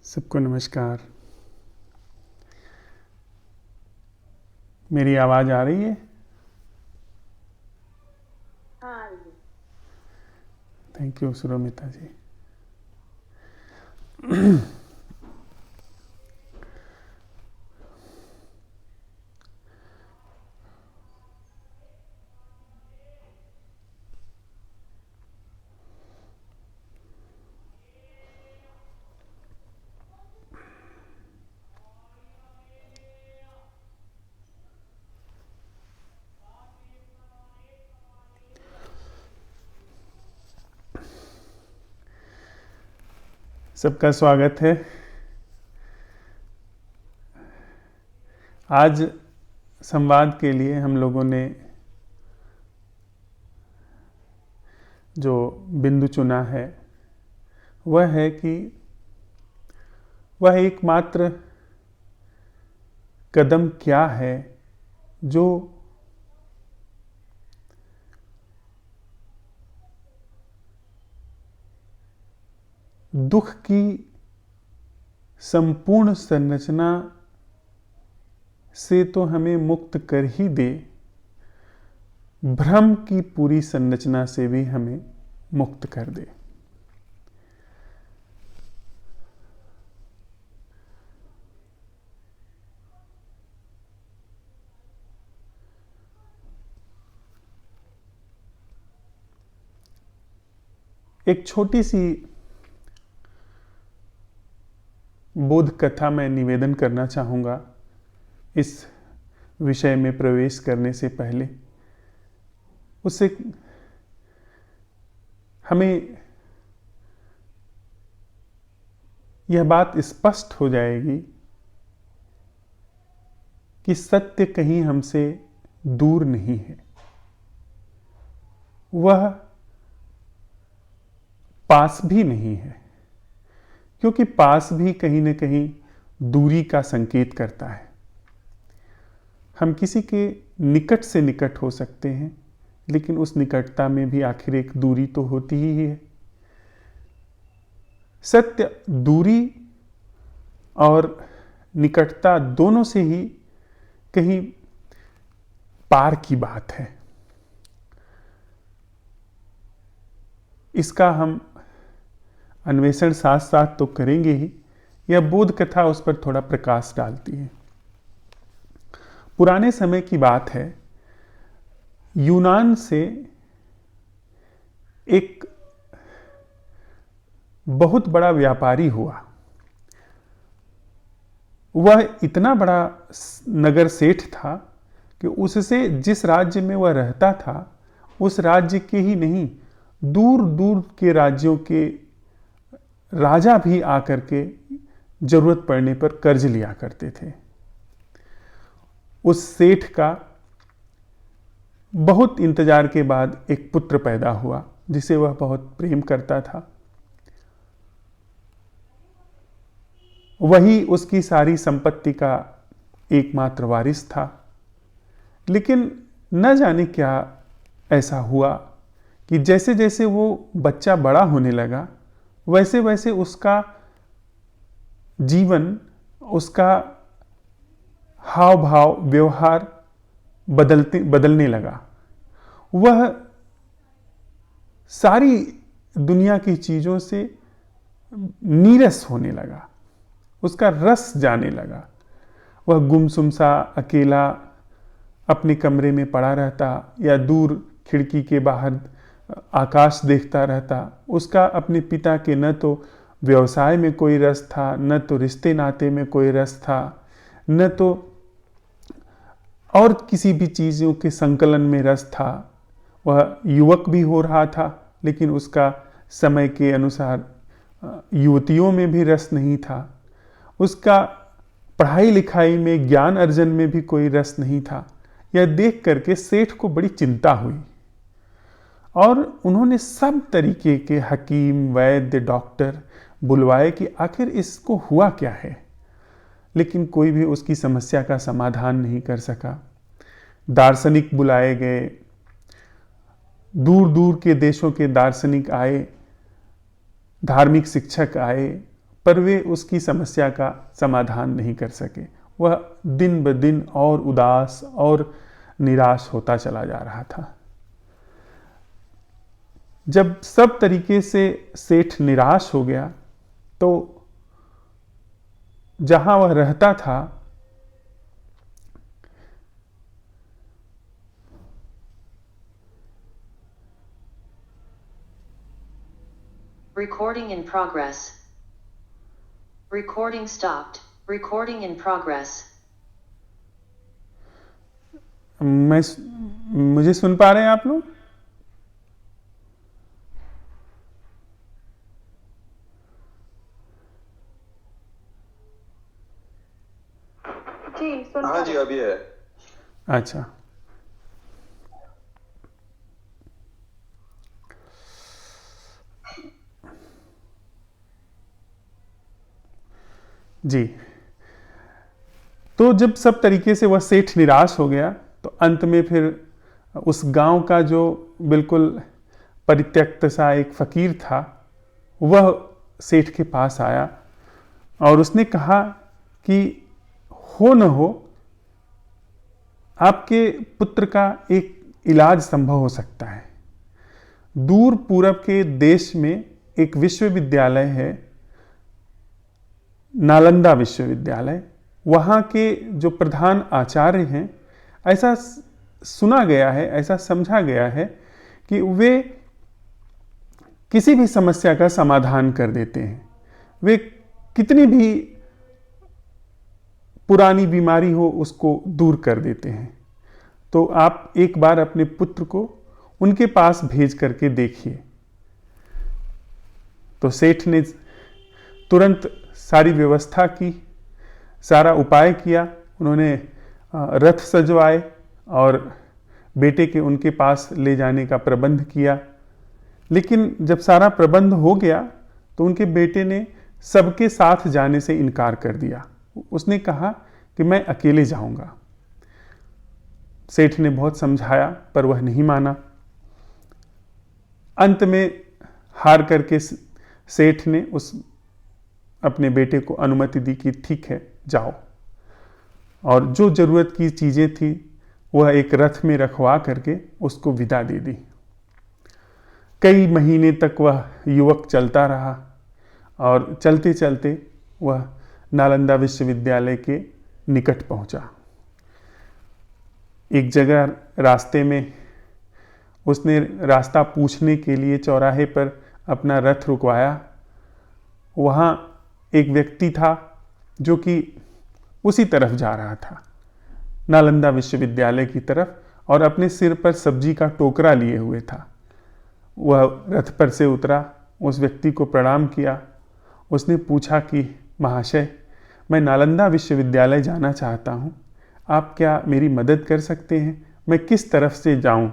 सबको नमस्कार। मेरी आवाज़ आ रही है? हाँ। थैंक यू सुरमिता जी। सबका स्वागत है। आज संवाद के लिए हम लोगों ने जो बिंदु चुना है वह है कि वह एकमात्र कदम क्या है जो दुख की संपूर्ण संरचना से तो हमें मुक्त कर ही दे, भ्रम की पूरी संरचना से भी हमें मुक्त कर दे। एक छोटी सी बोध कथा मैं निवेदन करना चाहूँगा इस विषय में प्रवेश करने से पहले। उससे हमें यह बात स्पष्ट हो जाएगी कि सत्य कहीं हमसे दूर नहीं है, वह पास भी नहीं है, क्योंकि पास भी कहीं न कहीं दूरी का संकेत करता है। हम किसी के निकट से निकट हो सकते हैं, लेकिन उस निकटता में भी आखिर एक दूरी तो होती ही है। सत्य दूरी और निकटता दोनों से ही कहीं पार की बात है। इसका हम अन्वेषण साथ साथ तो करेंगे ही, यह बोध कथा उस पर थोड़ा प्रकाश डालती है। पुराने समय की बात है, यूनान से एक बहुत बड़ा व्यापारी हुआ। वह इतना बड़ा नगर सेठ था कि उससे जिस राज्य में वह रहता था उस राज्य के ही नहीं, दूर दूर के राज्यों के राजा भी आकर के जरूरत पड़ने पर कर्ज लिया करते थे। उस सेठ का बहुत इंतजार के बाद एक पुत्र पैदा हुआ जिसे वह बहुत प्रेम करता था। वही उसकी सारी संपत्ति का एकमात्र वारिस था। लेकिन न जाने क्या ऐसा हुआ कि जैसे जैसे वो बच्चा बड़ा होने लगा वैसे वैसे उसका जीवन, उसका हाव भाव, व्यवहार बदलने लगा। वह सारी दुनिया की चीज़ों से नीरस होने लगा, उसका रस जाने लगा। वह गुमसुम सा अकेला अपने कमरे में पड़ा रहता या दूर खिड़की के बाहर आकाश देखता रहता। उसका अपने पिता के न तो व्यवसाय में कोई रस था, न तो रिश्ते नाते में कोई रस था, न तो और किसी भी चीज़ों के संकलन में रस था। वह युवक भी हो रहा था, लेकिन उसका समय के अनुसार युवतियों में भी रस नहीं था। उसका पढ़ाई लिखाई में, ज्ञान अर्जन में भी कोई रस नहीं था। यह देख करके सेठ को बड़ी चिंता हुई और उन्होंने सब तरीके के हकीम, वैद्य, डॉक्टर बुलवाए कि आखिर इसको हुआ क्या है। लेकिन कोई भी उसकी समस्या का समाधान नहीं कर सका। दार्शनिक बुलाए गए, दूर दूर के देशों के दार्शनिक आए, धार्मिक शिक्षक आए, पर वे उसकी समस्या का समाधान नहीं कर सके। वह दिन ब दिन और उदास और निराश होता चला जा रहा था। जब सब तरीके से सेठ निराश हो गया तो जहां वह रहता था Recording in progress. Recording stopped. Recording in progress. मुझे सुन पा रहे हैं आप लोग? जी सुन हाँ जी अभी है। अच्छा, जी। तो जब सब तरीके से वह सेठ निराश हो गया तो अंत में फिर उस गांव का जो बिल्कुल परित्यक्त सा एक फकीर था वह सेठ के पास आया और उसने कहा कि हो न हो आपके पुत्र का एक इलाज संभव हो सकता है। दूर पूरब के देश में एक विश्वविद्यालय है, नालंदा विश्वविद्यालय। वहाँ के जो प्रधान आचार्य हैं, ऐसा सुना गया है, ऐसा समझा गया है कि वे किसी भी समस्या का समाधान कर देते हैं। वे कितनी भी पुरानी बीमारी हो उसको दूर कर देते हैं। तो आप एक बार अपने पुत्र को उनके पास भेज करके देखिए। तो सेठ ने तुरंत सारी व्यवस्था की, सारा उपाय किया। उन्होंने रथ सजवाए और बेटे के उनके पास ले जाने का प्रबंध किया। लेकिन जब सारा प्रबंध हो गया तो उनके बेटे ने सबके साथ जाने से इनकार कर दिया। उसने कहा कि मैं अकेले जाऊंगा। सेठ ने बहुत समझाया पर वह नहीं माना। अंत में हार करके सेठ ने उस अपने बेटे को अनुमति दी कि ठीक है जाओ, और जो जरूरत की चीजें थी वह एक रथ में रखवा करके उसको विदा दे दी। कई महीने तक वह युवक चलता रहा और चलते चलते वह नालंदा विश्वविद्यालय के निकट पहुंचा। एक जगह रास्ते में उसने रास्ता पूछने के लिए चौराहे पर अपना रथ रुकवाया। वहाँ एक व्यक्ति था जो कि उसी तरफ जा रहा था, नालंदा विश्वविद्यालय की तरफ, और अपने सिर पर सब्जी का टोकरा लिए हुए था। वह रथ पर से उतरा, उस व्यक्ति को प्रणाम किया। उसने पूछा कि महाशय, मैं नालंदा विश्वविद्यालय जाना चाहता हूँ, आप क्या मेरी मदद कर सकते हैं? मैं किस तरफ से जाऊं?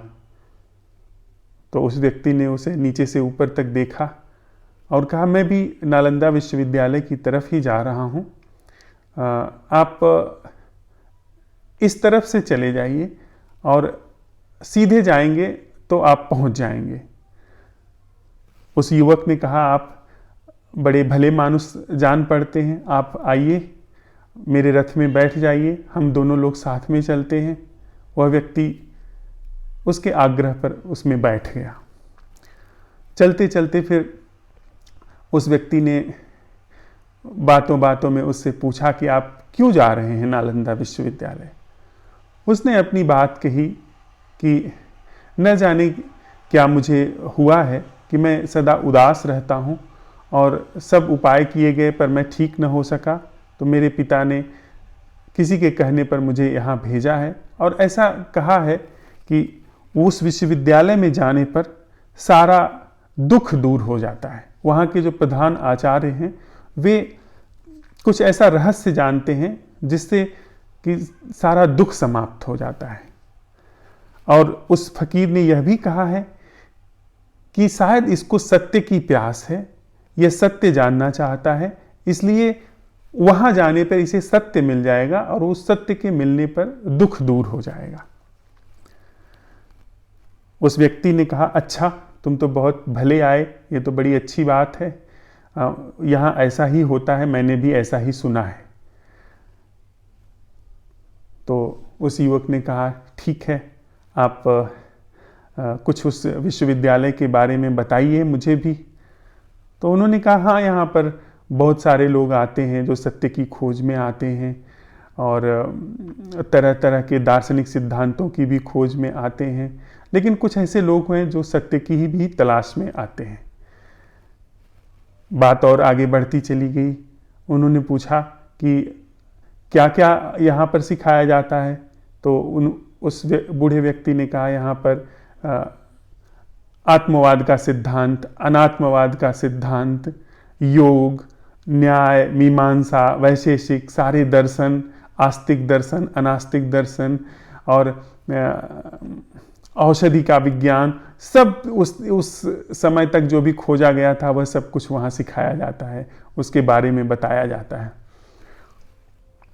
तो उस व्यक्ति ने उसे नीचे से ऊपर तक देखा और कहा, मैं भी नालंदा विश्वविद्यालय की तरफ ही जा रहा हूं, आप इस तरफ से चले जाइए और सीधे जाएंगे तो आप पहुंच जाएंगे। उस युवक ने कहा, आप बड़े भले मानुस जान पड़ते हैं, आप आइए मेरे रथ में बैठ जाइए, हम दोनों लोग साथ में चलते हैं। वह व्यक्ति उसके आग्रह पर उसमें बैठ गया। चलते चलते फिर उस व्यक्ति ने बातों बातों में उससे पूछा कि आप क्यों जा रहे हैं नालंदा विश्वविद्यालय? उसने अपनी बात कही कि न जाने क्या मुझे हुआ है कि मैं सदा उदास रहता हूँ और सब उपाय किए गए पर मैं ठीक न हो सका, तो मेरे पिता ने किसी के कहने पर मुझे यहाँ भेजा है और ऐसा कहा है कि उस विश्वविद्यालय में जाने पर सारा दुख दूर हो जाता है। वहाँ के जो प्रधान आचार्य हैं वे कुछ ऐसा रहस्य जानते हैं जिससे कि सारा दुख समाप्त हो जाता है। और उस फकीर ने यह भी कहा है कि शायद इसको सत्य की प्यास है, यह सत्य जानना चाहता है, इसलिए वहां जाने पर इसे सत्य मिल जाएगा और उस सत्य के मिलने पर दुख दूर हो जाएगा। उस व्यक्ति ने कहा, अच्छा तुम तो बहुत भले आए, ये तो बड़ी अच्छी बात है, यहाँ ऐसा ही होता है, मैंने भी ऐसा ही सुना है। तो उस युवक ने कहा ठीक है, आप कुछ उस विश्वविद्यालय के बारे में बताइए मुझे भी। तो उन्होंने कहा हाँ, यहाँ पर बहुत सारे लोग आते हैं जो सत्य की खोज में आते हैं और तरह तरह के दार्शनिक सिद्धांतों की भी खोज में आते हैं, लेकिन कुछ ऐसे लोग हैं जो सत्य की ही भी तलाश में आते हैं। बात और आगे बढ़ती चली गई। उन्होंने पूछा कि क्या क्या यहाँ पर सिखाया जाता है। तो उस बूढ़े व्यक्ति ने कहा यहाँ पर आत्मवाद का सिद्धांत, अनात्मवाद का सिद्धांत, योग, न्याय, मीमांसा, वैशेषिक, सारे दर्शन, आस्तिक दर्शन, अनास्तिक दर्शन और औषधि का विज्ञान, सब उस समय तक जो भी खोजा गया था वह सब कुछ वहाँ सिखाया जाता है, उसके बारे में बताया जाता है।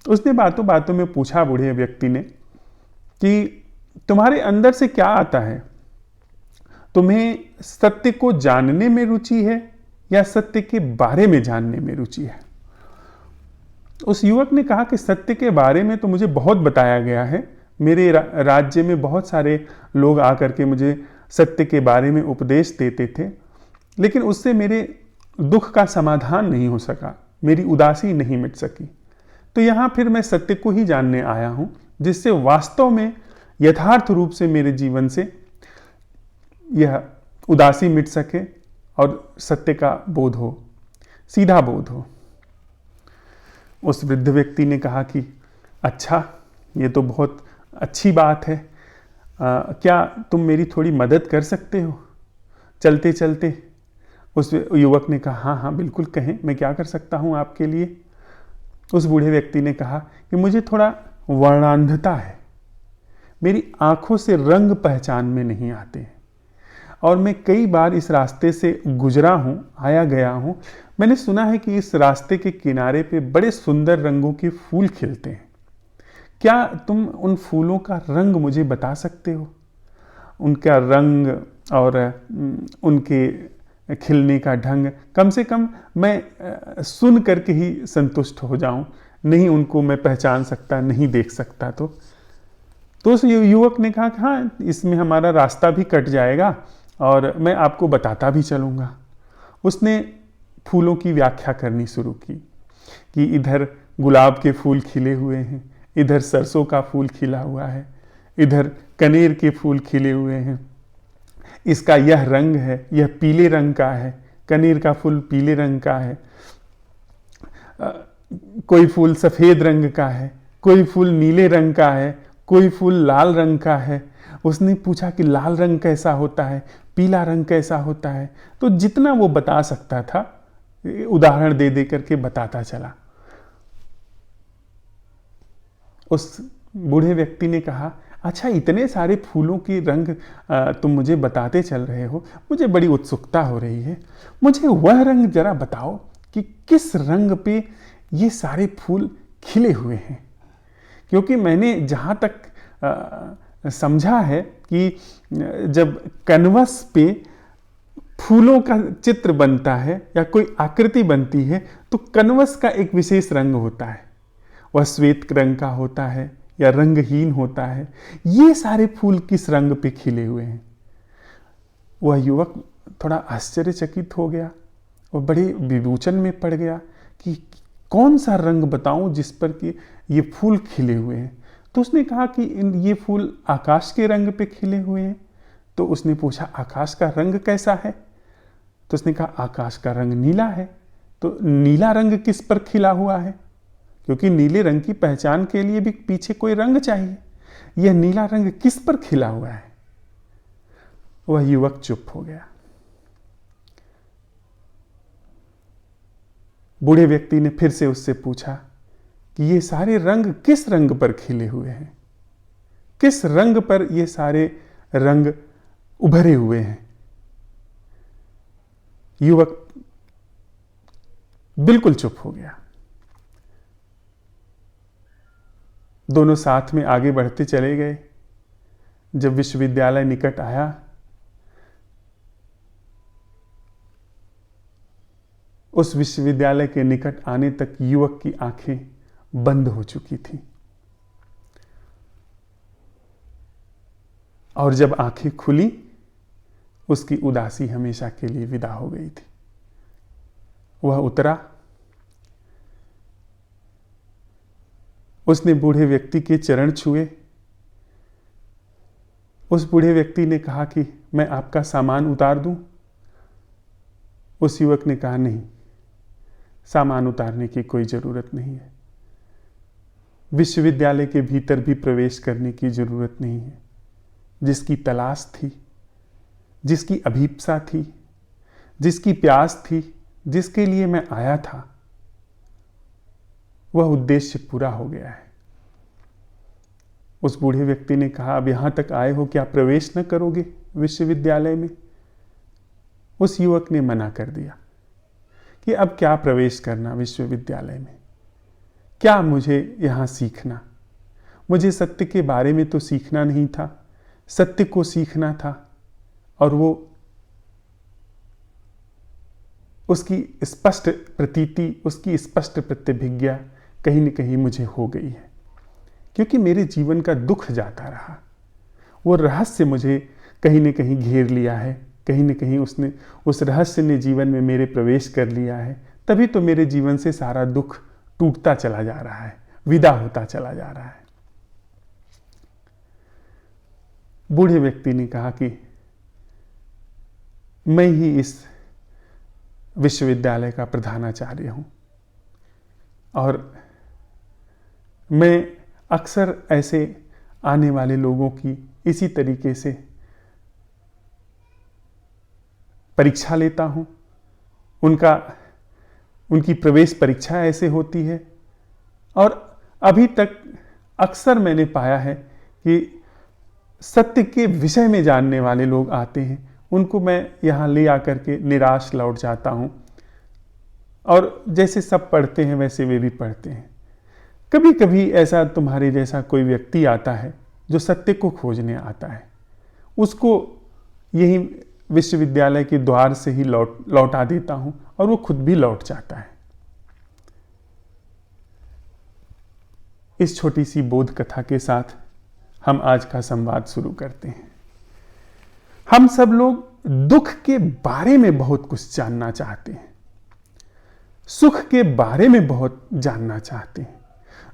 उसने बातों बातों में पूछा बूढ़े व्यक्ति ने कि तुम्हारे अंदर से क्या आता है? तुम्हें सत्य को जानने में रुचि है या सत्य के बारे में जानने में रुचि है? उस युवक ने कहा कि सत्य के बारे में तो मुझे बहुत बताया गया है, मेरे राज्य में बहुत सारे लोग आकर के मुझे सत्य के बारे में उपदेश देते थे, लेकिन उससे मेरे दुख का समाधान नहीं हो सका, मेरी उदासी नहीं मिट सकी। तो यहाँ फिर मैं सत्य को ही जानने आया हूँ, जिससे वास्तव में यथार्थ रूप से मेरे जीवन से यह उदासी मिट सके और सत्य का बोध हो, सीधा बोध हो। उस वृद्ध व्यक्ति ने कहा कि अच्छा, ये तो बहुत अच्छी बात है, क्या तुम मेरी थोड़ी मदद कर सकते हो चलते चलते? उस युवक ने कहा हाँ हाँ बिल्कुल, कहें, मैं क्या कर सकता हूँ आपके लिए? उस बूढ़े व्यक्ति ने कहा कि मुझे थोड़ा वर्णांधता है, मेरी आंखों से रंग पहचान में नहीं आते हैं और मैं कई बार इस रास्ते से गुजरा हूँ, आया गया हूँ। मैंने सुना है कि इस रास्ते के किनारे पे बड़े सुंदर रंगों के फूल खिलते हैं। क्या तुम उन फूलों का रंग मुझे बता सकते हो? उनका रंग और उनके खिलने का ढंग, कम से कम मैं सुन करके ही संतुष्ट हो जाऊं, नहीं उनको मैं पहचान सकता, नहीं देख सकता। तो उस युवक ने कहा कि हाँ, इसमें हमारा रास्ता भी कट जाएगा और मैं आपको बताता भी चलूँगा। उसने फूलों की व्याख्या करनी शुरू की कि इधर गुलाब के फूल खिले हुए हैं, इधर सरसों का फूल खिला हुआ है, इधर कनेर के फूल खिले हुए हैं, इसका यह रंग है, यह पीले रंग का है, कनेर का फूल पीले रंग का है, कोई फूल सफ़ेद रंग का है, कोई फूल नीले रंग का है, कोई फूल लाल रंग का है। उसने पूछा कि लाल रंग कैसा होता है, पीला रंग कैसा होता है। तो जितना वो बता सकता था उदाहरण दे दे करके बताता चला। उस बूढ़े व्यक्ति ने कहा अच्छा, इतने सारे फूलों के रंग तुम मुझे बताते चल रहे हो, मुझे बड़ी उत्सुकता हो रही है। मुझे वह रंग जरा बताओ कि किस रंग पे ये सारे फूल खिले हुए हैं, क्योंकि मैंने जहाँ तक समझा है कि जब कैनवस पे फूलों का चित्र बनता है या कोई आकृति बनती है तो कैनवस का एक विशेष रंग होता है, वह श्वेत रंग का होता है या रंगहीन होता है। ये सारे फूल किस रंग पे खिले हुए हैं? वह युवक थोड़ा आश्चर्यचकित हो गया और बड़े विवेचन में पड़ गया कि कौन सा रंग बताऊं जिस पर कि ये फूल खिले हुए हैं। तो उसने कहा कि ये फूल आकाश के रंग पे खिले हुए हैं। तो उसने पूछा आकाश का रंग कैसा है? तो उसने कहा आकाश का रंग नीला है। तो नीला रंग किस पर खिला हुआ है? क्योंकि नीले रंग की पहचान के लिए भी पीछे कोई रंग चाहिए। यह नीला रंग किस पर खिला हुआ है? वह युवक चुप हो गया। बूढ़े व्यक्ति ने फिर से उससे पूछा कि ये सारे रंग किस रंग पर खिले हुए हैं, किस रंग पर ये सारे रंग उभरे हुए हैं? युवक बिल्कुल चुप हो गया। दोनों साथ में आगे बढ़ते चले गए। जब विश्वविद्यालय निकट आया, उस विश्वविद्यालय के निकट आने तक युवक की आंखें बंद हो चुकी थी, और जब आंखें खुली उसकी उदासी हमेशा के लिए विदा हो गई थी। वह उतरा, उसने बूढ़े व्यक्ति के चरण छुए। उस बूढ़े व्यक्ति ने कहा कि मैं आपका सामान उतार दूं? उस युवक ने कहा नहीं, सामान उतारने की कोई जरूरत नहीं है। विश्वविद्यालय के भीतर भी प्रवेश करने की जरूरत नहीं है। जिसकी तलाश थी, जिसकी अभीप्सा थी, जिसकी प्यास थी, जिसके लिए मैं आया था, वह उद्देश्य पूरा हो गया है। उस बूढ़े व्यक्ति ने कहा, अब यहां तक आए हो, क्या प्रवेश न करोगे विश्वविद्यालय में? उस युवक ने मना कर दिया कि अब क्या प्रवेश करना विश्वविद्यालय में, क्या मुझे यहां सीखना? मुझे सत्य के बारे में तो सीखना नहीं था, सत्य को सीखना था, और वो उसकी स्पष्ट प्रतीति, उसकी स्पष्ट प्रतिभिज्ञा कहीं न कहीं मुझे हो गई है, क्योंकि मेरे जीवन का दुख जाता रहा। वो रहस्य मुझे कहीं न कहीं घेर लिया है, कहीं न कहीं उस रहस्य ने जीवन में मेरे प्रवेश कर लिया है। तभी तो मेरे जीवन से सारा दुख टूटता चला जा रहा है, विदा होता चला जा रहा है। बूढ़े व्यक्ति ने कहा कि मैं ही इस विश्वविद्यालय का प्रधानाचार्य हूं, और मैं अक्सर ऐसे आने वाले लोगों की इसी तरीके से परीक्षा लेता हूं। उनकी प्रवेश परीक्षा ऐसे होती है, और अभी तक अक्सर मैंने पाया है कि सत्य के विषय में जानने वाले लोग आते हैं, उनको मैं यहां ले आकर के निराश लौट जाता हूं, और जैसे सब पढ़ते हैं वैसे वे भी पढ़ते हैं। कभी कभी ऐसा तुम्हारे जैसा कोई व्यक्ति आता है जो सत्य को खोजने आता है, उसको यही विश्वविद्यालय के द्वार से ही लौटा देता हूं, और वो खुद भी लौट जाता है। इस छोटी सी बोध कथा के साथ हम आज का संवाद शुरू करते हैं। हम सब लोग दुख के बारे में बहुत कुछ जानना चाहते हैं, सुख के बारे में बहुत जानना चाहते हैं,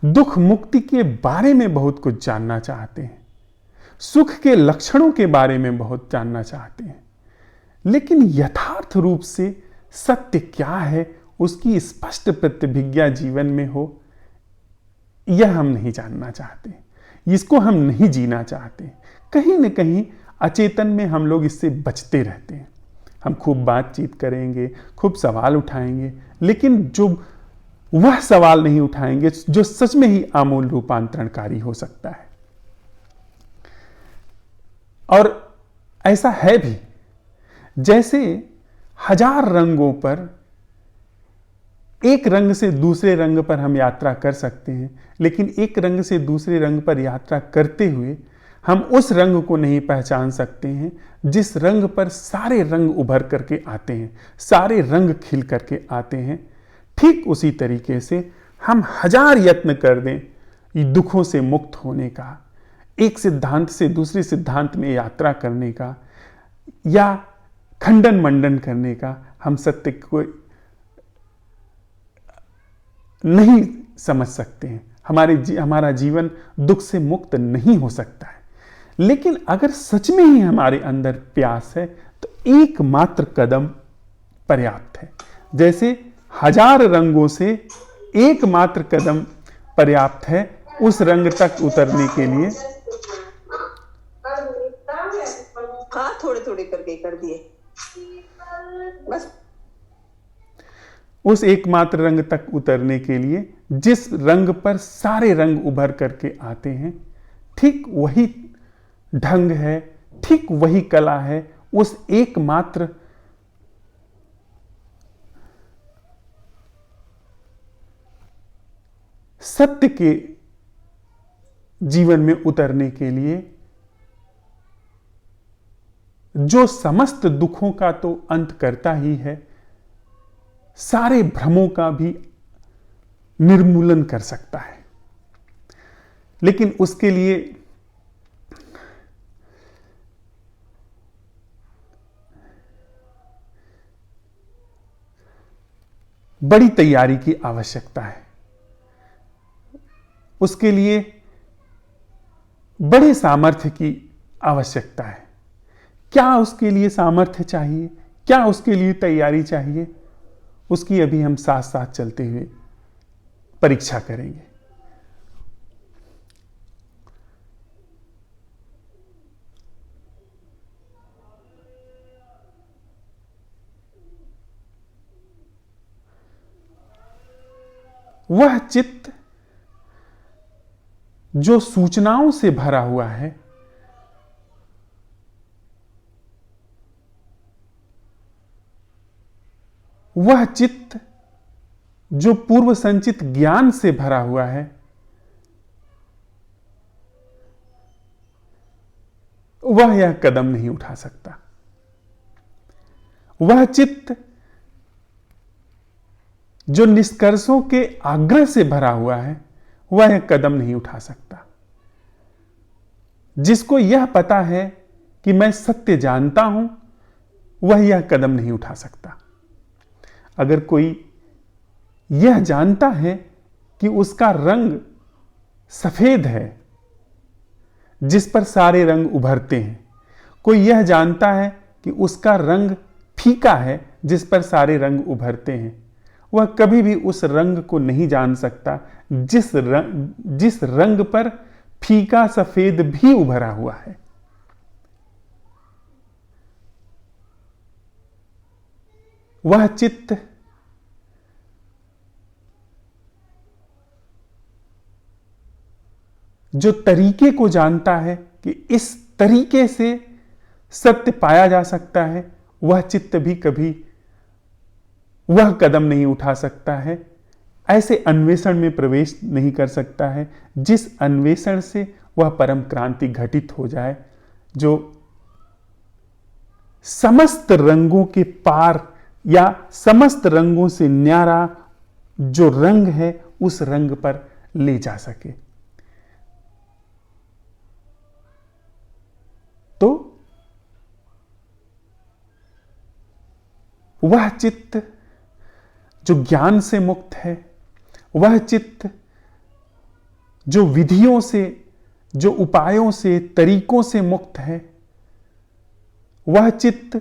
दुख मुक्ति के बारे में बहुत कुछ जानना चाहते हैं, सुख के लक्षणों के बारे में बहुत जानना चाहते हैं, लेकिन यथार्थ रूप से सत्य क्या है, उसकी स्पष्ट प्रतिभिज्ञा जीवन में हो, यह हम नहीं जानना चाहते, इसको हम नहीं जीना चाहते। कहीं न कहीं अचेतन में हम लोग इससे बचते रहते हैं। हम खूब बातचीत करेंगे, खूब सवाल उठाएंगे, लेकिन जो वह सवाल नहीं उठाएंगे जो सच में ही आमूल रूपांतरणकारी हो सकता है। और ऐसा है भी, जैसे हजार रंगों पर एक रंग से दूसरे रंग पर हम यात्रा कर सकते हैं, लेकिन एक रंग से दूसरे रंग पर यात्रा करते हुए हम उस रंग को नहीं पहचान सकते हैं जिस रंग पर सारे रंग उभर करके आते हैं, सारे रंग खिल करके आते हैं। ठीक उसी तरीके से हम हजार यत्न कर दें दुखों से मुक्त होने का, एक सिद्धांत से दूसरे सिद्धांत में यात्रा करने का, या खंडन मंडन करने का, हम सत्य को नहीं समझ सकते हैं। हमारा जीवन दुख से मुक्त नहीं हो सकता है। लेकिन अगर सच में ही हमारे अंदर प्यास है तो एकमात्र कदम पर्याप्त है। जैसे हजार रंगों से एकमात्र कदम पर्याप्त है उस रंग तक उतरने के लिए। हाँ, थोड़े थोड़े करके कर दिए बस। उस एकमात्र रंग तक उतरने के लिए जिस रंग पर सारे रंग उभर करके आते हैं, ठीक वही ढंग है, ठीक वही कला है उस एकमात्र सत्य के जीवन में उतरने के लिए, जो समस्त दुखों का तो अंत करता ही है, सारे भ्रमों का भी निर्मूलन कर सकता है। लेकिन उसके लिए बड़ी तैयारी की आवश्यकता है। उसके लिए बड़े सामर्थ्य की आवश्यकता है। क्या उसके लिए सामर्थ्य चाहिए, क्या उसके लिए तैयारी चाहिए, उसकी अभी हम साथ साथ चलते हुए परीक्षा करेंगे। वह चित्त जो सूचनाओं से भरा हुआ है, वह चित्त जो पूर्व संचित ज्ञान से भरा हुआ है, वह यह कदम नहीं उठा सकता। वह चित्त जो निष्कर्षों के आग्रह से भरा हुआ है, वह यह कदम नहीं उठा सकता। जिसको यह पता है कि मैं सत्य जानता हूं, वह यह कदम नहीं उठा सकता। अगर कोई यह जानता है कि उसका रंग सफेद है जिस पर सारे रंग उभरते हैं, कोई यह जानता है कि उसका रंग फीका है जिस पर सारे रंग उभरते हैं, वह कभी भी उस रंग को नहीं जान सकता जिस रंग पर फीका सफेद भी उभरा हुआ है। वह चित्त जो तरीके को जानता है कि इस तरीके से सत्य पाया जा सकता है, वह चित्त भी कभी वह कदम नहीं उठा सकता है, ऐसे अन्वेषण में प्रवेश नहीं कर सकता है जिस अन्वेषण से वह परम क्रांति घटित हो जाए, जो समस्त रंगों के पार या समस्त रंगों से न्यारा जो रंग है उस रंग पर ले जा सके। तो वह चित्त जो ज्ञान से मुक्त है, वह चित्त जो विधियों से, जो उपायों से, तरीकों से मुक्त है, वह चित्त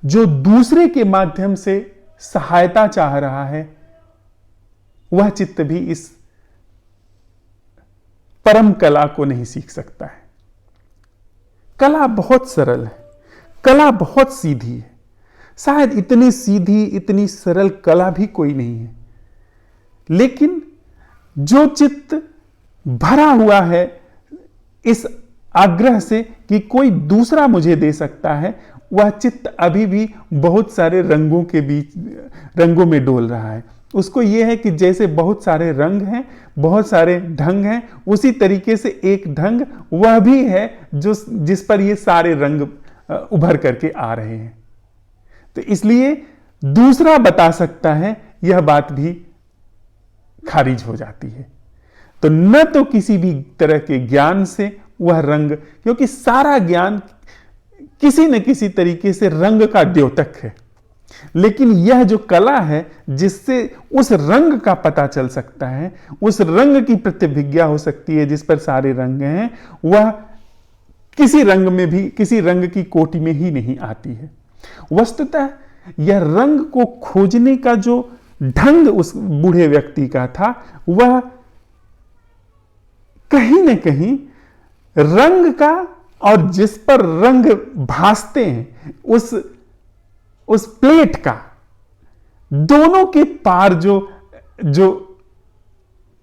जो दूसरे के माध्यम से सहायता चाह रहा है, वह चित्त भी इस परम कला को नहीं सीख सकता है। कला बहुत सरल है, कला बहुत सीधी है। शायद इतनी सीधी, इतनी सरल कला भी कोई नहीं है। लेकिन जो चित्त भरा हुआ है इस आग्रह से कि कोई दूसरा मुझे दे सकता है, वह चित्त अभी भी बहुत सारे रंगों के बीच, रंगों में डोल रहा है। उसको यह है कि जैसे बहुत सारे रंग हैं, बहुत सारे ढंग हैं, उसी तरीके से एक ढंग वह भी है जो जिस पर ये सारे रंग उभर करके आ रहे हैं। तो इसलिए दूसरा बता सकता है, यह बात भी खारिज हो जाती है। तो न तो किसी भी तरह के ज्ञान से वह रंग, क्योंकि सारा ज्ञान किसी न किसी तरीके से रंग का द्योतक है, लेकिन यह जो कला है जिससे उस रंग का पता चल सकता है, उस रंग की प्रतिभिज्ञा हो सकती है जिस पर सारे रंग हैं, वह किसी रंग में भी, किसी रंग की कोटि में ही नहीं आती है। वस्तुतः यह रंग को खोजने का जो ढंग उस बूढ़े व्यक्ति का था, वह कहीं न कहीं रंग का और जिस पर रंग भासते हैं उस प्लेट का, दोनों के पार जो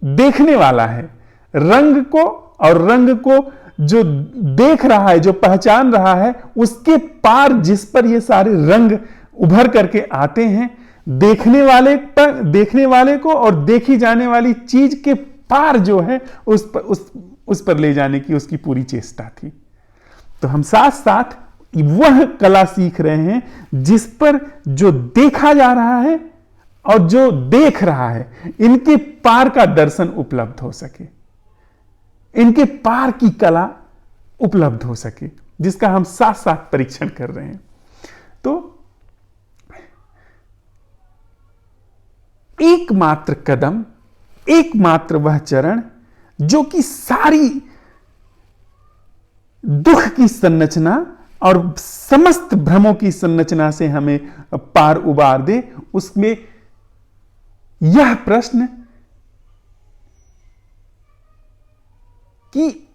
देखने वाला है, रंग को और रंग को जो देख रहा है, जो पहचान रहा है, उसके पार जिस पर ये सारे रंग उभर करके आते हैं, देखने वाले को और देखी जाने वाली चीज के पार जो है उस पर ले जाने की उसकी पूरी चेष्टा थी। तो हम साथ साथ वह कला सीख रहे हैं जिस पर जो देखा जा रहा है और जो देख रहा है, इनके पार का दर्शन उपलब्ध हो सके, इनके पार की कला उपलब्ध हो सके, जिसका हम साथ साथ परीक्षण कर रहे हैं। तो एकमात्र कदम, एकमात्र वह चरण जो कि सारी दुख की संरचना और समस्त भ्रमों की संरचना से हमें पार उबार दे, उसमें यह प्रश्न कि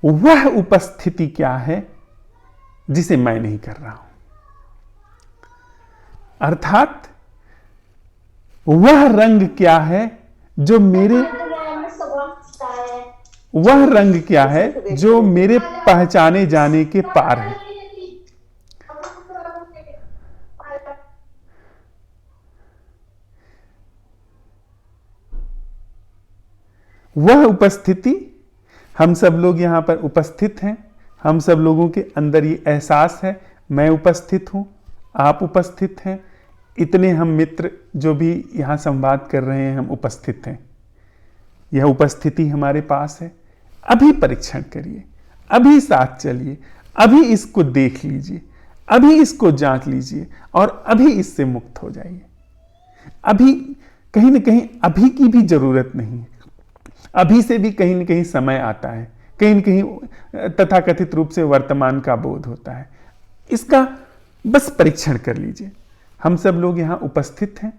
वह उपस्थिति क्या है जिसे मैं नहीं कर रहा हूं, अर्थात वह रंग क्या है जो मेरे, वह रंग क्या है जो मेरे पहचाने जाने के पार है। वह उपस्थिति, हम सब लोग यहां पर उपस्थित हैं, हम सब लोगों के अंदर ये एहसास है, मैं उपस्थित हूं, आप उपस्थित हैं, इतने हम मित्र जो भी यहां संवाद कर रहे हैं, हम उपस्थित हैं। यह उपस्थिति हमारे पास है। अभी परीक्षण करिए, अभी साथ चलिए, अभी इसको देख लीजिए, अभी इसको जांच लीजिए और अभी इससे मुक्त हो जाइए। अभी कहीं ना कहीं अभी की भी जरूरत नहीं है, अभी से भी कहीं ना कहीं समय आता है, कहीं न कहीं तथाकथित रूप से वर्तमान का बोध होता है। इसका बस परीक्षण कर लीजिए। हम सब लोग यहाँ उपस्थित हैं,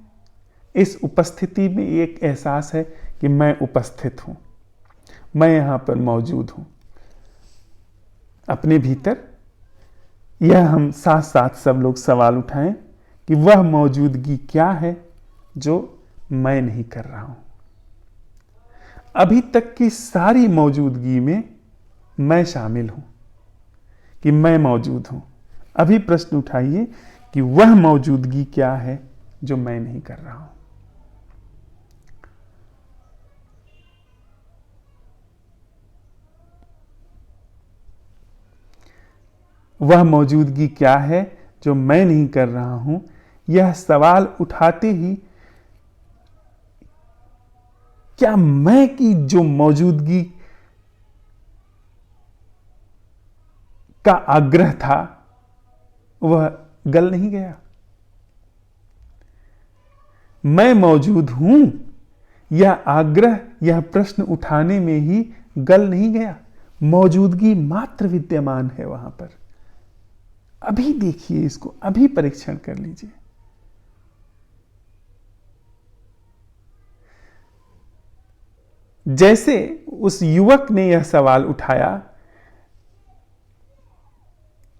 इस उपस्थिति में एक एहसास है कि मैं उपस्थित हूं, मैं यहां पर मौजूद हूं। अपने भीतर यह हम साथ साथ सब लोग सवाल उठाएं कि वह मौजूदगी क्या है जो मैं नहीं कर रहा हूं। अभी तक की सारी मौजूदगी में मैं शामिल हूं कि मैं मौजूद हूं। अभी प्रश्न उठाइए कि वह मौजूदगी क्या है जो मैं नहीं कर रहा हूं। वह मौजूदगी क्या है जो मैं नहीं कर रहा हूं, यह सवाल उठाते ही क्या मैं की जो मौजूदगी का आग्रह था वह गल नहीं गया? मैं मौजूद हूं यह आग्रह, यह प्रश्न उठाने में ही गल नहीं गया। मौजूदगी मात्र विद्यमान है वहां पर। अभी देखिए इसको, अभी परीक्षण कर लीजिए। जैसे उस युवक ने यह सवाल उठाया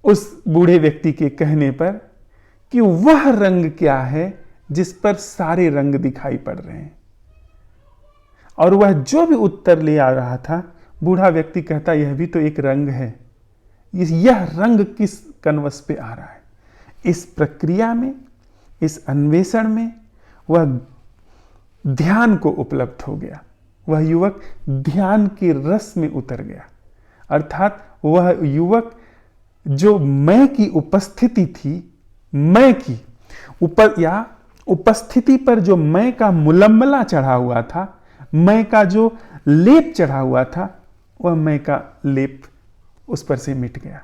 उस बूढ़े व्यक्ति के कहने पर कि वह रंग क्या है जिस पर सारे रंग दिखाई पड़ रहे हैं, और वह जो भी उत्तर ले आ रहा था, बूढ़ा व्यक्ति कहता यह भी तो एक रंग है, यह रंग किस कनवस पे आ रहा है। इस प्रक्रिया में, इस अन्वेषण में वह ध्यान को उपलब्ध हो गया। वह युवक ध्यान के रस में उतर गया, अर्थात वह युवक जो मैं की उपस्थिति थी, मैं की उपस्थिति पर जो मैं का मुलम्मला चढ़ा हुआ था, मैं का जो लेप चढ़ा हुआ था, वह मैं का लेप उस पर से मिट गया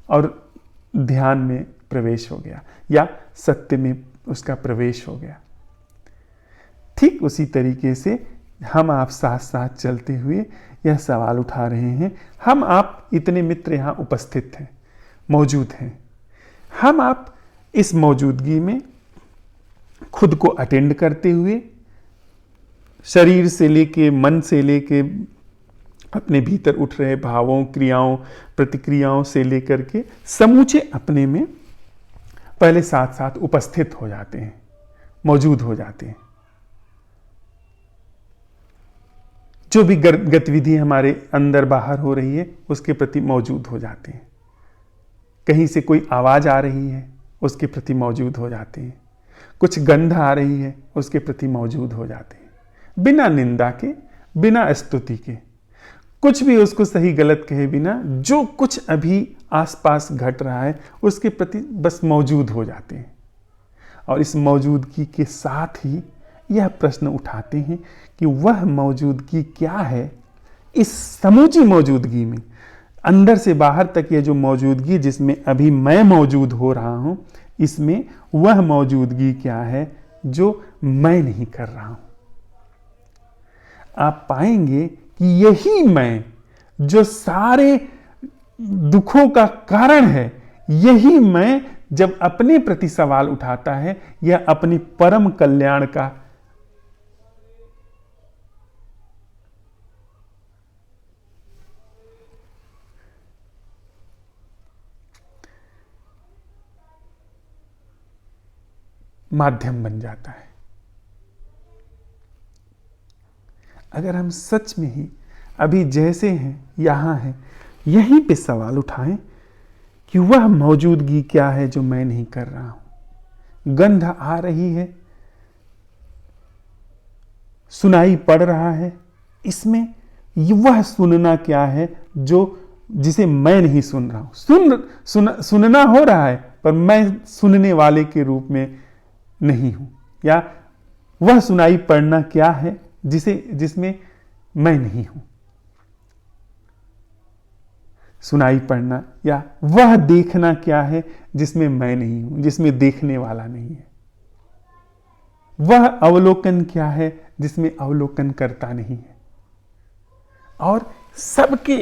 और ध्यान में प्रवेश हो गया या सत्य में उसका प्रवेश हो गया। ठीक उसी तरीके से हम आप साथ साथ चलते हुए यह सवाल उठा रहे हैं। हम आप इतने मित्र यहां उपस्थित हैं, मौजूद हैं। हम आप इस मौजूदगी में खुद को अटेंड करते हुए, शरीर से लेके, मन से लेके, अपने भीतर उठ रहे भावों, क्रियाओं, प्रतिक्रियाओं से लेकर के समूचे अपने में पहले साथ साथ उपस्थित हो जाते हैं, मौजूद हो जाते हैं। जो भी गतिविधि हमारे अंदर बाहर हो रही है उसके प्रति मौजूद हो जाते हैं। कहीं से कोई आवाज आ रही है उसके प्रति मौजूद हो जाते हैं। कुछ गंध आ रही है उसके प्रति मौजूद हो जाते हैं, बिना निंदा के, बिना स्तुति के। कुछ भी उसको सही गलत कहे बिना जो कुछ अभी आसपास घट रहा है उसके प्रति बस मौजूद हो जाते हैं, और इस मौजूदगी के साथ ही यह प्रश्न उठाते हैं कि वह मौजूदगी क्या है। इस समूची मौजूदगी में अंदर से बाहर तक ये जो मौजूदगी जिसमें अभी मैं मौजूद हो रहा हूं, इसमें वह मौजूदगी क्या है जो मैं नहीं कर रहा हूं। आप पाएंगे कि यही मैं जो सारे दुखों का कारण है, यही मैं जब अपने प्रति सवाल उठाता है या अपनी परम कल्याण का माध्यम बन जाता है। अगर हम सच में ही अभी जैसे हैं यहां हैं, यहीं पे सवाल उठाएं कि वह मौजूदगी क्या है जो मैं नहीं कर रहा हूं। गंध आ रही है, सुनाई पड़ रहा है, इसमें वह सुनना क्या है जो जिसे मैं नहीं सुन रहा हूं। सुनना हो रहा है पर मैं सुनने वाले के रूप में नहीं हूं, या वह सुनाई पड़ना क्या है जिसमें मैं नहीं हूं। सुनाई पड़ना या वह देखना क्या है जिसमें मैं नहीं हूं, जिसमें देखने वाला नहीं है। वह अवलोकन क्या है जिसमें अवलोकन करता नहीं है। और सबके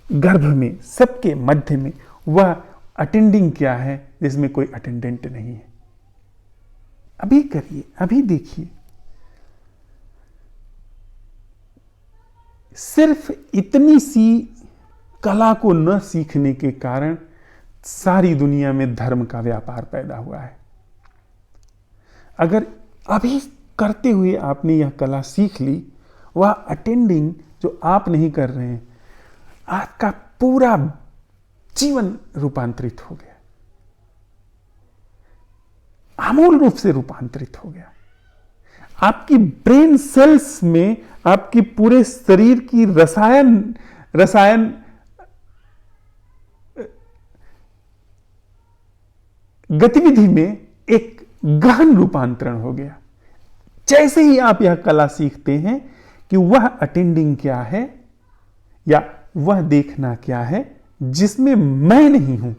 गर्भ में, सबके मध्य में वह अटेंडिंग क्या है जिसमें कोई अटेंडेंट नहीं है। अभी करिए, अभी देखिए। सिर्फ इतनी सी कला को न सीखने के कारण सारी दुनिया में धर्म का व्यापार पैदा हुआ है। अगर अभी करते हुए आपने यह कला सीख ली, वह अटेंडिंग जो आप नहीं कर रहे हैं, आपका पूरा जीवन रूपांतरित हो गया, आमूल रूप से रूपांतरित हो गया। आपकी ब्रेन सेल्स में, आपकी पूरे शरीर की रसायन गतिविधि में एक गहन रूपांतरण हो गया। जैसे ही आप यह कला सीखते हैं कि वह अटेंडिंग क्या है या वह देखना क्या है जिसमें मैं नहीं हूं,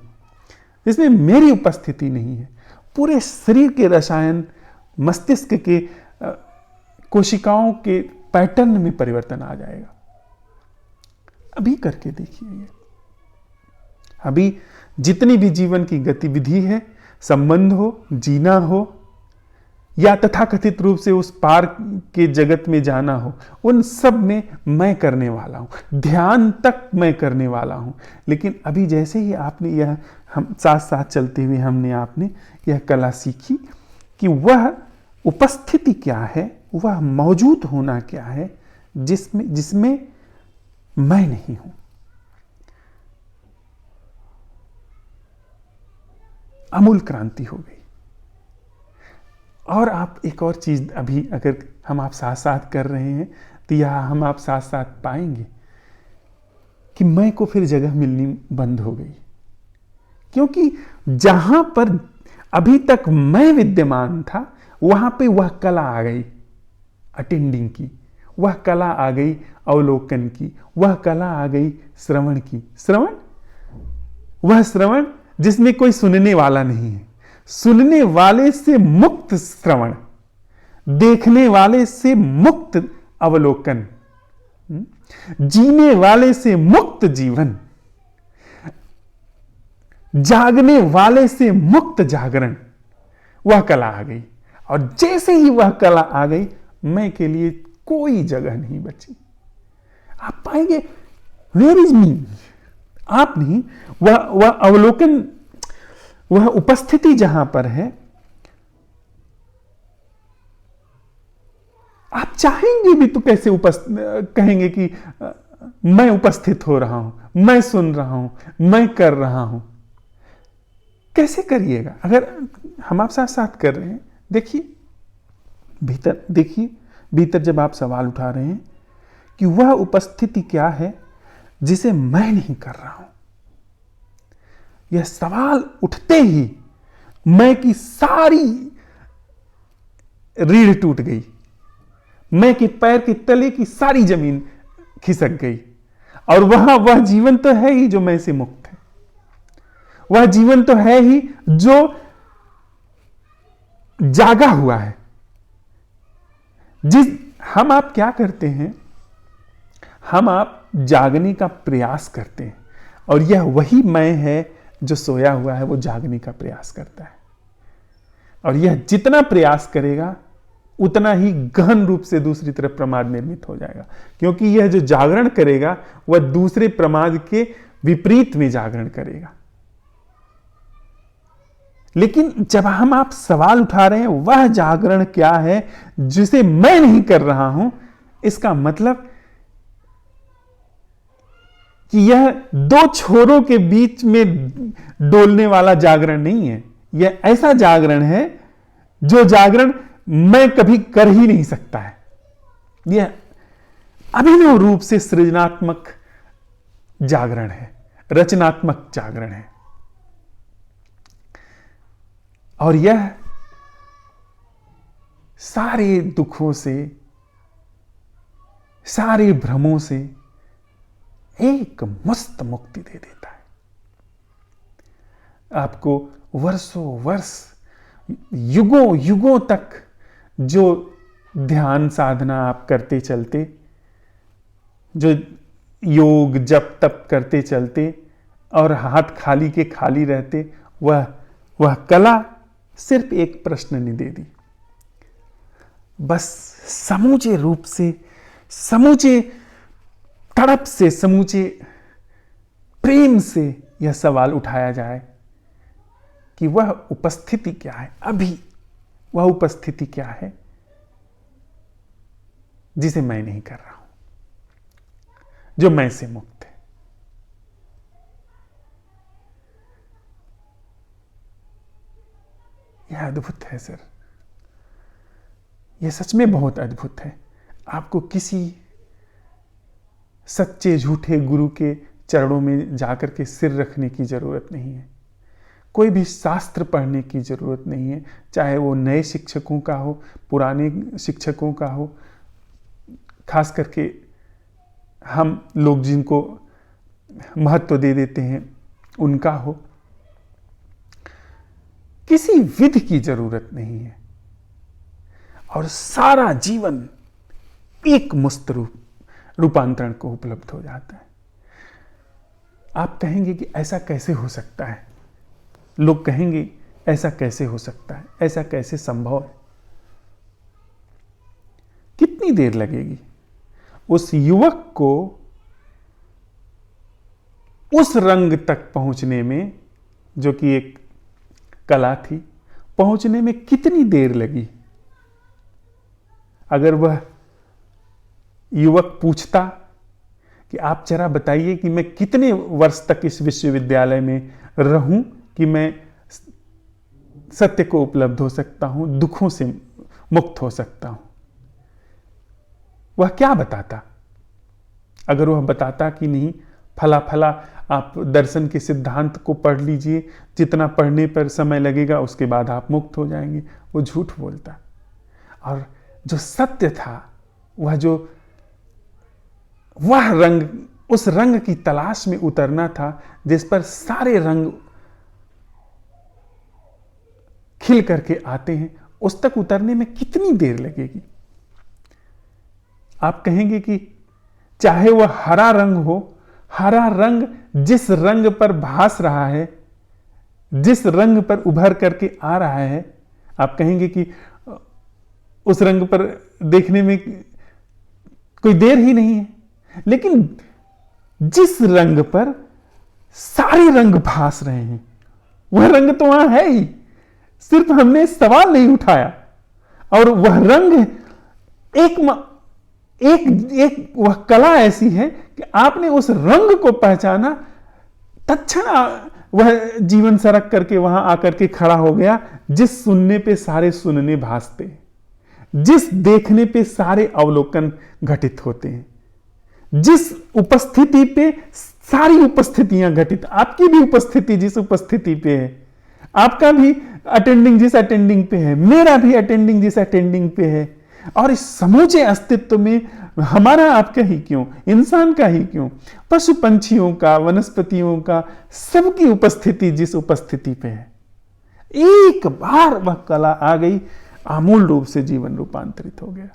जिसमें मेरी उपस्थिति नहीं है, पूरे शरीर के रसायन, मस्तिष्क के कोशिकाओं के पैटर्न में परिवर्तन आ जाएगा। अभी करके देखिए। अभी जितनी भी जीवन की गतिविधि है, संबंध हो, जीना हो, या तथाकथित रूप से उस पार के जगत में जाना हो, उन सब में मैं करने वाला हूं। ध्यान तक मैं करने वाला हूं। लेकिन अभी जैसे ही आपने यह, हम साथ साथ चलते हुए हमने आपने यह कला सीखी कि वह उपस्थिति क्या है, वह मौजूद होना क्या है जिसमें मैं नहीं हूं। आमूल क्रांति हो गई। और आप एक और चीज अभी अगर हम आप साथ साथ कर रहे हैं तो यह हम आप साथ साथ पाएंगे कि मैं को फिर जगह मिलनी बंद हो गई। क्योंकि जहां पर अभी तक मैं विद्यमान था, वहां पे वह कला आ गई अटेंडिंग की, वह कला आ गई अवलोकन की, वह कला आ गई श्रवण की। श्रवण, वह श्रवण जिसमें कोई सुनने वाला नहीं है, सुनने वाले से मुक्त श्रवण, देखने वाले से मुक्त अवलोकन, जीने वाले से मुक्त जीवन, जागने वाले से मुक्त जागरण। वह कला आ गई। और जैसे ही वह कला आ गई, मैं के लिए कोई जगह नहीं बची। आप पाएंगे वेयर इज मी, आप नहीं, वह अवलोकन, वह उपस्थिति जहां पर है, आप चाहेंगे भी तो कैसे कहेंगे कि मैं उपस्थित हो रहा हूं, मैं सुन रहा हूं, मैं कर रहा हूं। कैसे करिएगा अगर हम आप साथ साथ कर रहे हैं? देखिए भीतर, देखिए भीतर जब आप सवाल उठा रहे हैं कि वह उपस्थिति क्या है जिसे मैं नहीं कर रहा हूं। यह सवाल उठते ही मैं की सारी रीढ़ टूट गई, मैं के पैर के तले की सारी जमीन खिसक गई, और वह जीवन तो है ही जो मैं से मुक्त है, वह जीवन तो है ही जो जागा हुआ है। हम आप क्या करते हैं, हम आप जागने का प्रयास करते हैं, और यह वही मैं है जो सोया हुआ है, वो जागने का प्रयास करता है। और यह जितना प्रयास करेगा उतना ही गहन रूप से दूसरी तरफ प्रमाद निर्मित हो जाएगा, क्योंकि यह जो जागरण करेगा वह दूसरे प्रमाद के विपरीत में जागरण करेगा। लेकिन जब हम आप सवाल उठा रहे हैं वह जागरण क्या है जिसे मैं नहीं कर रहा हूं, इसका मतलब कि यह दो छोरों के बीच में डोलने वाला जागरण नहीं है। यह ऐसा जागरण है जो जागरण मैं कभी कर ही नहीं सकता है। यह अभिनव रूप से सृजनात्मक जागरण है, रचनात्मक जागरण है। और यह सारे दुखों से, सारे भ्रमों से एक मस्त मुक्ति दे देता है। आपको वर्षों वर्ष, युगों युगों तक जो ध्यान साधना आप करते चलते, जो योग जप तप करते चलते और हाथ खाली के खाली रहते, वह कला सिर्फ एक प्रश्न ने दे दी। बस समूचे रूप से, समूचे तड़प से, समूचे प्रेम से यह सवाल उठाया जाए कि वह उपस्थिति क्या है, अभी वह उपस्थिति क्या है जिसे मैं नहीं कर रहा हूं, जो मैं से मुक्त है। यह अद्भुत है सर, यह सच में बहुत अद्भुत है। आपको किसी सच्चे झूठे गुरु के चरणों में जाकर के सिर रखने की जरूरत नहीं है, कोई भी शास्त्र पढ़ने की जरूरत नहीं है, चाहे वो नए शिक्षकों का हो, पुराने शिक्षकों का हो, खास करके हम लोग जिनको महत्व दे देते हैं उनका हो। किसी विधि की जरूरत नहीं है, और सारा जीवन एक मुस्त रूपांतरण को उपलब्ध हो जाता है। आप कहेंगे कि ऐसा कैसे हो सकता है, लोग कहेंगे ऐसा कैसे हो सकता है, ऐसा कैसे संभव है। कितनी देर लगेगी उस युवक को उस रंग तक पहुंचने में, जो कि एक कला थी, पहुंचने में कितनी देर लगी? अगर वह युवक पूछता कि आप जरा बताइए कि मैं कितने वर्ष तक इस विश्वविद्यालय में रहूं कि मैं सत्य को उपलब्ध हो सकता हूं, दुखों से मुक्त हो सकता हूं, वह क्या बताता? अगर वह बताता कि नहीं, फला फला आप दर्शन के सिद्धांत को पढ़ लीजिए, जितना पढ़ने पर समय लगेगा उसके बाद आप मुक्त हो जाएंगे, वो झूठ बोलता। और जो सत्य था, वह रंग, उस रंग की तलाश में उतरना था जिस पर सारे रंग खिल करके आते हैं, उस तक उतरने में कितनी देर लगेगी? आप कहेंगे कि चाहे वह हरा रंग हो, हरा रंग जिस रंग पर भास रहा है, जिस रंग पर उभर करके आ रहा है, आप कहेंगे कि उस रंग पर देखने में कोई देर ही नहीं है। लेकिन जिस रंग पर सारे रंग भास रहे हैं, वह रंग तो वहां है ही, सिर्फ हमने सवाल नहीं उठाया। और वह रंग एक वह कला ऐसी है कि आपने उस रंग को पहचाना, तत्क्षण वह जीवन सरक करके वहां आकर के खड़ा हो गया। जिस सुनने पे सारे सुनने भासते हैं, जिस देखने पे सारे अवलोकन घटित होते हैं, जिस उपस्थिति पे सारी उपस्थितियां घटित, आपकी भी उपस्थिति जिस उपस्थिति पे है, आपका भी अटेंडिंग जिस अटेंडिंग पे है, मेरा भी अटेंडिंग जिस अटेंडिंग पे है, और इस समूचे अस्तित्व में हमारा आपका ही क्यों, इंसान का ही क्यों, पशु पंछियों का, वनस्पतियों का, सबकी उपस्थिति जिस उपस्थिति पे है, एक बार वह कला आ गई, आमूल रूप से जीवन रूपांतरित हो गया।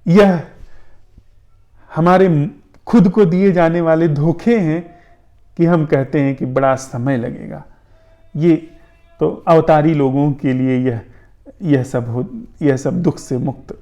यह हमारे खुद को दिए जाने वाले धोखे हैं कि हम कहते हैं कि बड़ा समय लगेगा। ये तो अवतारी लोगों के लिए यह सब दुख से मुक्त